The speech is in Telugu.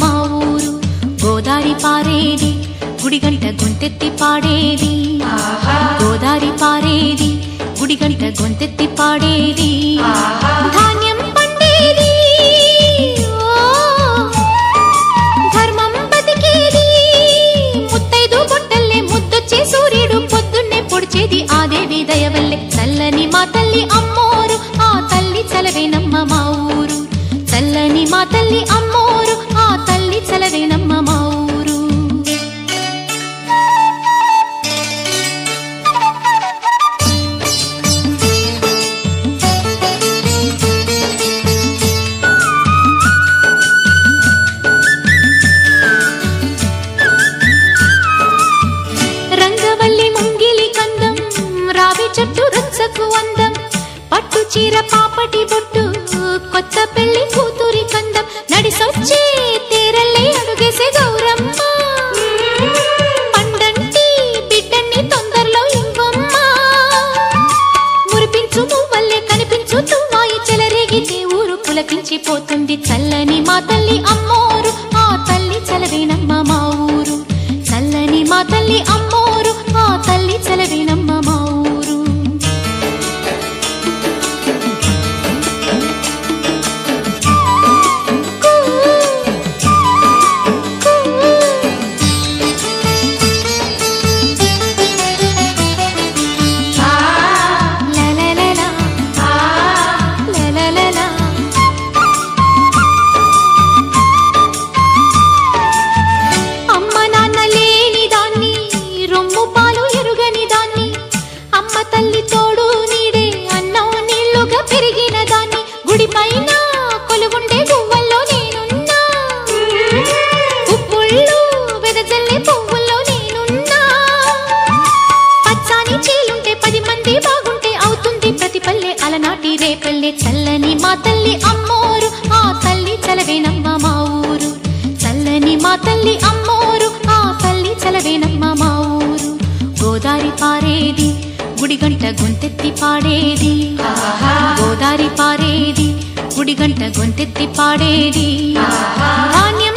మా ఊరు. గోదారి పారేది గుడిగంట గొంతెత్తి పాడేది. గోదారి పారేది గుడిగంట గొంతెత్తి పాడేది. ధాన్యం పండేది ధర్మం బతికేది. ముత్తైదు బొట్టల్లే ముద్దొచ్చే సూర్యుడు పొద్దున్నే పొడిచేది ఆ దేవి దయవల్లే. చల్లని మా తల్లి అమ్మోరు ఆ తల్లి చలవేనమ్మ మా ఊరు. చల్లని మా తల్లి అమ్మోరు ఆ తల్లి చలవేనమ్మ మా ఊరు. రంగవల్లి ముంగిలి కందం రావి చెట్టు రచ్చకు అందం. పట్టు చీర పాపటి బొట్టు కొత్త పెళ్లి కూతురి కందం. నడిసొచ్చే తేరల్లే అడుగేసే గౌరమ్మ. పండంటి బిడ్డన్ని తొందరలో ఇవ్వమ్మ. మురిపించు మువ్వల్లే కనిపించు తుమ్మాయి చెలరేగితే ఊరు పులకించిపోతుంది. చల్లని మా తల్లి అమ్మోరు ఆ తల్లి చలవేనమ్మ మా ఊరు. చల్లని మా తల్లి అమ్మోరు ఆ తల్లి చలవేనమ్మ మా ఊరు. చల్లని మా తల్లి అమ్మోరు ఆ తల్లి చలవేనమ్మ మా ఊరు. చల్లని మా తల్లి అమ్మోరు ఆ తల్లి చలవేనమ్మ మా ఊరు. గోదారి పారేది గుడిగంట గొంతెత్తి పాడేది. గోదారి పారేది గుడిగంట గొంతెత్తి పాడేది. ధాన్యం